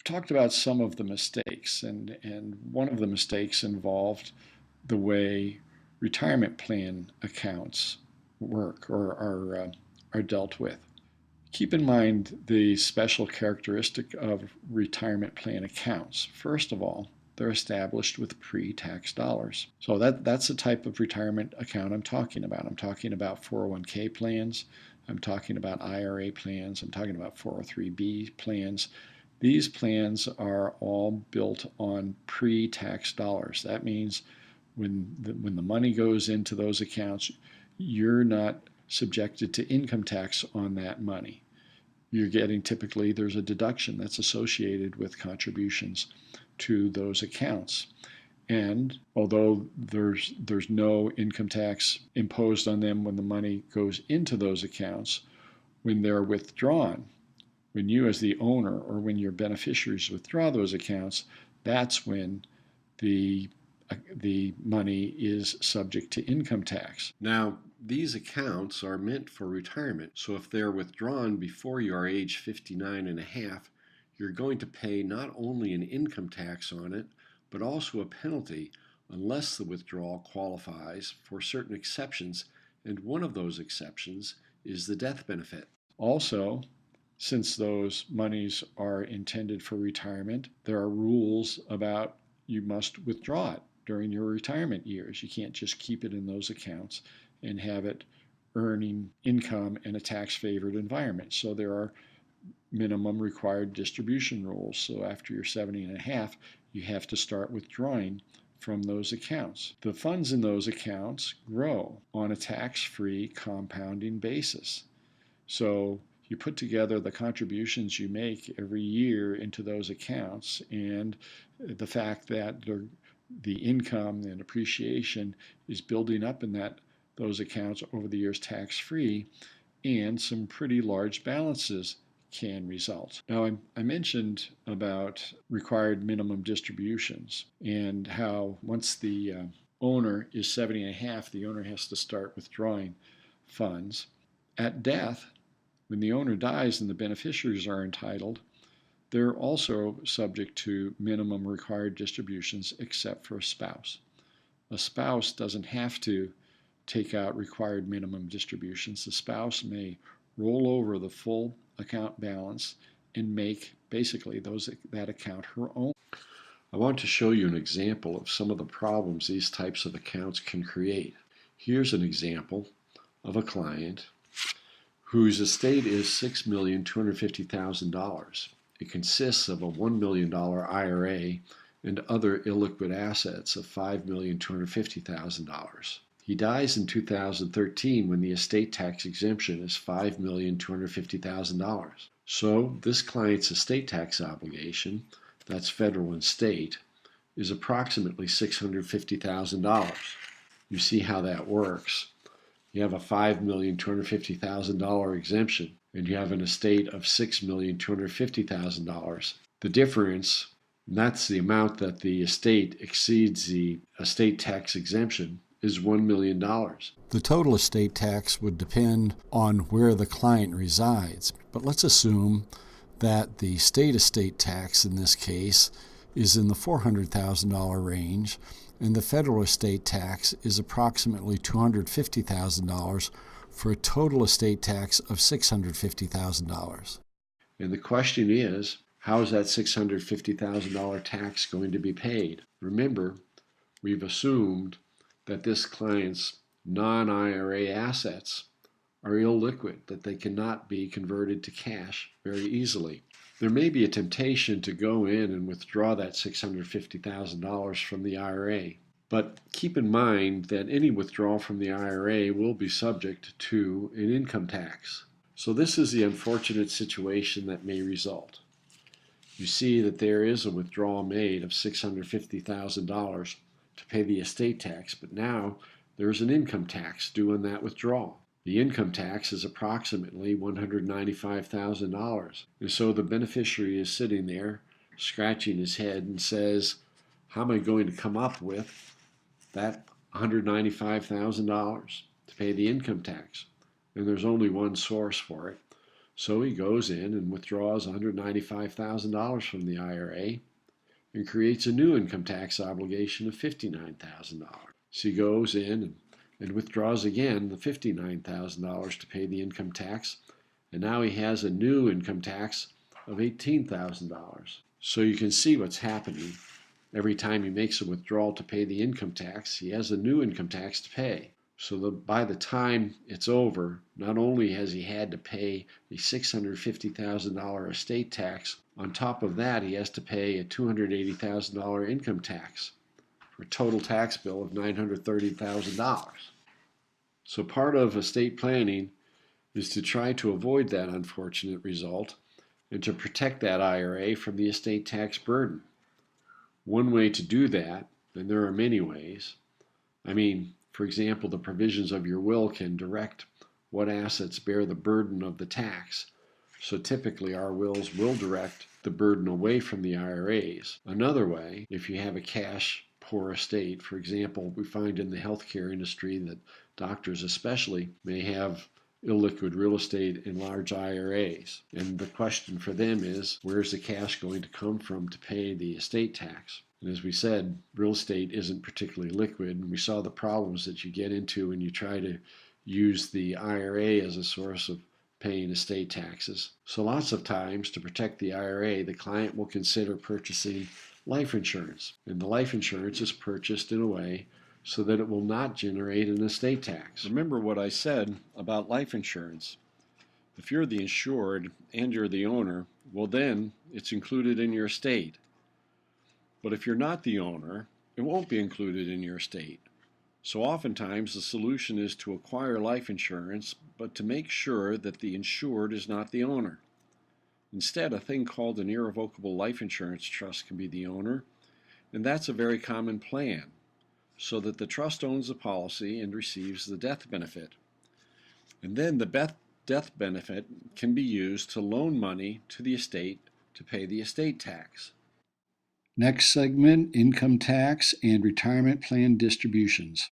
talked about some of the mistakes, and one of the mistakes involved the way retirement plan accounts work or are dealt with. Keep in mind the special characteristic of retirement plan accounts. First of all, they're established with pre-tax dollars. So that's the type of retirement account I'm talking about. I'm talking about 401k plans. I'm talking about IRA plans. I'm talking about 403b plans. These plans are all built on pre-tax dollars. That means when the money goes into those accounts, you're not subjected to income tax on that money. You're getting, typically, there's a deduction that's associated with contributions to those accounts. And although there's no income tax imposed on them when the money goes into those accounts, when they're withdrawn, when you as the owner or when your beneficiaries withdraw those accounts, that's when the money is subject to income tax. Now, these accounts are meant for retirement, so if they're withdrawn before you are age 59 and a half, you're going to pay not only an income tax on it, but also a penalty unless the withdrawal qualifies for certain exceptions, and one of those exceptions is the death benefit. Also, since those monies are intended for retirement, there are rules about you must withdraw it during your retirement years. You can't just keep it in those accounts and have it earning income in a tax-favored environment. So there are minimum required distribution rules. So after you're 70 and a half, you have to start withdrawing from those accounts. The funds in those accounts grow on a tax-free compounding basis. So you put together the contributions you make every year into those accounts, and the fact that the income and appreciation is building up in those accounts over the years tax-free, and some pretty large balances can result. Now, I mentioned about required minimum distributions and how once the owner is 70 and a half, the owner has to start withdrawing funds. At death, when the owner dies and the beneficiaries are entitled, they're also subject to minimum required distributions except for a spouse. A spouse doesn't have to take out required minimum distributions. The spouse may roll over the full account balance and make basically that account her own. I want to show you an example of some of the problems these types of accounts can create. Here's an example of a client whose estate is $6,250,000. It consists of a $1 million IRA and other illiquid assets of $5,250,000. He dies in 2013 when the estate tax exemption is $5,250,000. So this client's estate tax obligation, that's federal and state, is approximately $650,000. You see how that works. You have a $5,250,000 exemption, and you have an estate of $6,250,000. The difference, and that's the amount that the estate exceeds the estate tax exemption, is $1 million. The total estate tax would depend on where the client resides, but let's assume that the state estate tax in this case is in the $400,000 range, and the federal estate tax is approximately $250,000 for a total estate tax of $650,000. And the question is, how is that $650,000 tax going to be paid? Remember, we've assumed that this client's non-IRA assets are illiquid, that they cannot be converted to cash very easily. There may be a temptation to go in and withdraw that $650,000 from the IRA, but keep in mind that any withdrawal from the IRA will be subject to an income tax. So this is the unfortunate situation that may result. You see that there is a withdrawal made of $650,000 to pay the estate tax, but now there's an income tax due on that withdrawal. The income tax is approximately $195,000. And so the beneficiary is sitting there scratching his head and says, how am I going to come up with that $195,000 to pay the income tax? And there's only one source for it. So he goes in and withdraws $195,000 from the IRA and creates a new income tax obligation of $59,000. So he goes in and withdraws again the $59,000 to pay the income tax, and now he has a new income tax of $18,000. So you can see what's happening. Every time he makes a withdrawal to pay the income tax, he has a new income tax to pay. So by the time it's over, not only has he had to pay a $650,000 estate tax, on top of that he has to pay a $280,000 income tax for a total tax bill of $930,000. So part of estate planning is to try to avoid that unfortunate result and to protect that IRA from the estate tax burden. One way to do that, and there are many ways, for example, the provisions of your will can direct what assets bear the burden of the tax. So typically our wills will direct the burden away from the IRAs. Another way, if you have a cash poor estate, for example, we find in the healthcare industry that doctors especially may have illiquid real estate in large IRAs. And the question for them is, where's the cash going to come from to pay the estate tax? And as we said, real estate isn't particularly liquid, and we saw the problems that you get into when you try to use the IRA as a source of paying estate taxes. So lots of times, to protect the IRA, the client will consider purchasing life insurance. And the life insurance is purchased in a way so that it will not generate an estate tax. Remember what I said about life insurance. If you're the insured and you're the owner, well then it's included in your estate. But if you're not the owner, it won't be included in your estate. So oftentimes the solution is to acquire life insurance, but to make sure that the insured is not the owner. Instead, a thing called an irrevocable life insurance trust can be the owner, and that's a very common plan, so that the trust owns the policy and receives the death benefit. And then the death benefit can be used to loan money to the estate to pay the estate tax. Next segment, income tax and retirement plan distributions.